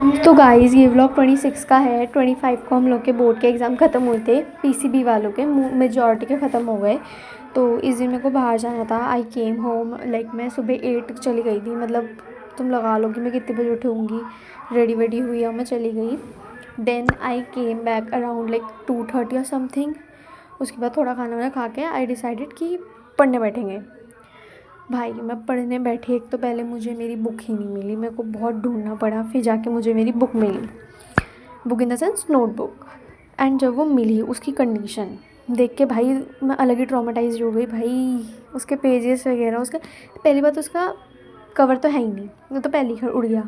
तो गाइज़ ये व्लॉग 26 का है। 25 को हम लोग के बोर्ड के एग्ज़ाम ख़त्म हुए थे, पीसीबी वालों के मेजॉरिटी के ख़त्म हो गए। तो इस दिन मेरे को बाहर जाना था। आई केम होम लाइक मैं सुबह 8 चली गई थी, मतलब तुम लगा लो कि मैं कितने बजे उठूँगी। रेडी वेडी हुई और मैं चली गई। Then I came back around like 2:30 और समथिंग। उसके बाद थोड़ा खाना वाना खा के आई डिसाइडेड कि पढ़ने बैठेंगे। भाई मैं पढ़ने बैठी, एक तो पहले मुझे मेरी बुक ही नहीं मिली, मेरे को बहुत ढूंढना पड़ा, फिर जाके मुझे मेरी बुक मिली। Book in the sense notebook. And जब वो मिली उसकी कंडीशन देख के भाई मैं अलग ही ट्रॉमेटाइज हो गई। भाई उसके पेजेस वगैरह, उसका पहली बात उसका कवर तो है ही नहीं, वो तो पहले ही उड़ गया।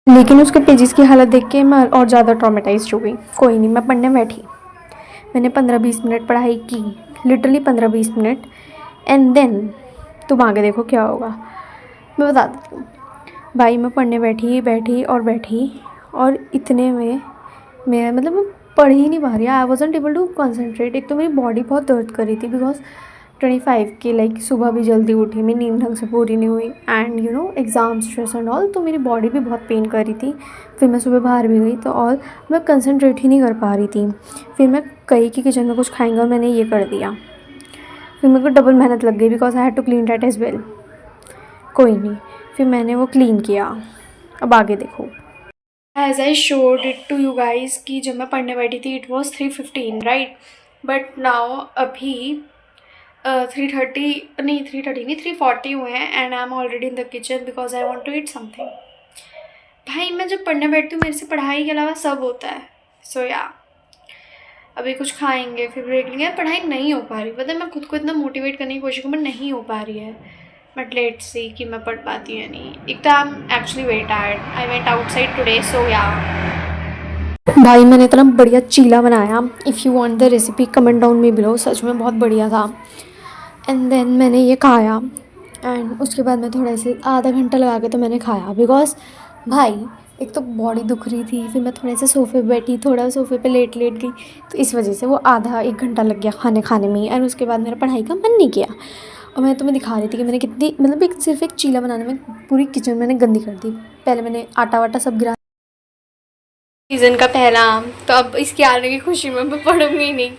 लेकिन उसके पेजेस की हालत देख के मैं और ज़्यादा ट्रॉमेटाइज हो गई। कोई नहीं, मैं पढ़ने बैठी। मैंने 15-20 मिनट पढ़ाई की, लिटरली 15-20 मिनट। एंड देन तुम आगे देखो क्या होगा, मैं बता देती हूँ। भाई मैं पढ़ने बैठी और इतने में मेरा मतलब मैं पढ़ ही नहीं पा रही, I wasn't able to concentrate. एक तो मेरी बॉडी बहुत दर्द कर रही थी बिकॉज 25 की लाइक सुबह भी जल्दी उठी, मेरी नींद ढंग से पूरी नहीं हुई and you know exam stress and all, तो मेरी बॉडी भी बहुत पेन कर रही थी। फिर मैं सुबह बाहर भी गई तो और मैं कंसंट्रेट ही नहीं कर पा रही थी। फिर मैं गई कि किचन में कुछ खाएंगे और मैंने ये कर दिया। फिर मेरे को डबल मेहनत लग गई because I had to clean that as well. कोई नहीं, फिर मैंने वो क्लीन किया। अब आगे देखो। As I showed it to you guys कि जब मैं पढ़ने बैठी थी it was 3:15 right, but now अभी 3:30 नहीं 3:30 नहीं 3:40 हुए हैं and I am already in the kitchen because I want to eat something. भाई मैं जब पढ़ने बैठती हूँ मेरे से पढ़ाई के अलावा सब होता है। सो या अभी कुछ खाएंगे फिर ब्रेक लेंगे। पढ़ाई नहीं हो पा रही, पता है मैं खुद को इतना मोटिवेट करने की कोशिश करूँ बट नहीं हो पा रही है। बट लेट्स सी कि मैं पढ़ पाती हूँ या नहीं। एक तो I am actually very tired, I went outside today so या। भाई मैंने इतना बढ़िया चीला बनाया, if you want the recipe comment down में बिलो, सच में बहुत बढ़िया था। एंड देन मैंने ये खाया एंड उसके बाद मैं थोड़ा से आधा घंटा लगा के तो मैंने खाया बिकॉज भाई एक तो बॉडी दुख रही थी, फिर मैं थोड़े से सोफ़े पे बैठी, थोड़ा सोफ़े पे लेट गई, तो इस वजह से वो आधा 1 घंटा लग गया खाने में ही। एंड उसके बाद मेरा पढ़ाई का मन नहीं किया। और मैं तुम्हें दिखा रही थी कि मैंने कितनी मतलब एक सिर्फ एक चीला बनाने में पूरी किचन मैंने गंदी कर दी। पहले मैंने आटा वाटा सब गिरा। सीज़न का पहला आम, तो अब इसके आने की खुशी में मैं पढ़ूंगी नहीं।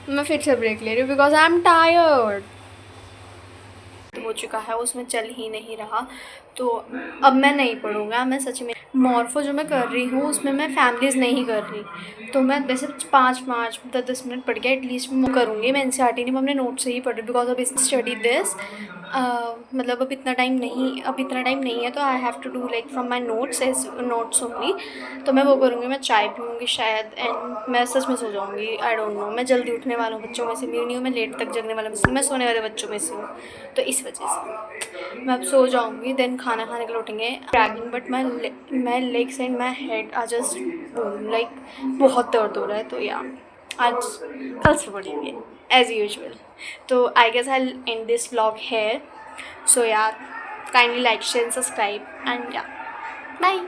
मैं फिर से ब्रेक ले रही हूँ बिकॉज आई एम टायर्ड। हो चुका है, उसमें चल ही नहीं रहा, तो अब मैं नहीं पढ़ूँगा। मैं सच में मॉर्फो जो मैं कर रही हूँ उसमें मैं फैमिलीज़ नहीं कर रही, तो मैं वैसे 5-10 मिनट पढ़ के एटलीस्ट मैं करूँगी। मैं एनसीईआरटी नहीं, मैं अपने नोट से ही पढ़ रही बिकॉज अब इस स्टडी दिस मतलब अब इतना टाइम नहीं है, तो I have to do like from my notes as notes only. तो मैं वो करूँगी, मैं चाय पीऊँगी शायद एंड मैं सच में सो जाऊँगी। आई डोंट नो, मैं जल्दी उठने वालों बच्चों में से भी नहीं हूँ, मैं लेट तक जगने वाले में से, मैं सोने वाले बच्चों में से हूँ। तो इस वजह से मैं अब सो जाऊँगी, देन खाना खाने के लिए उठेंगे dragging. But my legs and my head are just like बहुत दर्द हो रहा है। तो या आज कल से पढ़ेंगे एज यूजुअल। तो I guess I end this vlog here. So yeah kindly like share subscribe and yeah bye.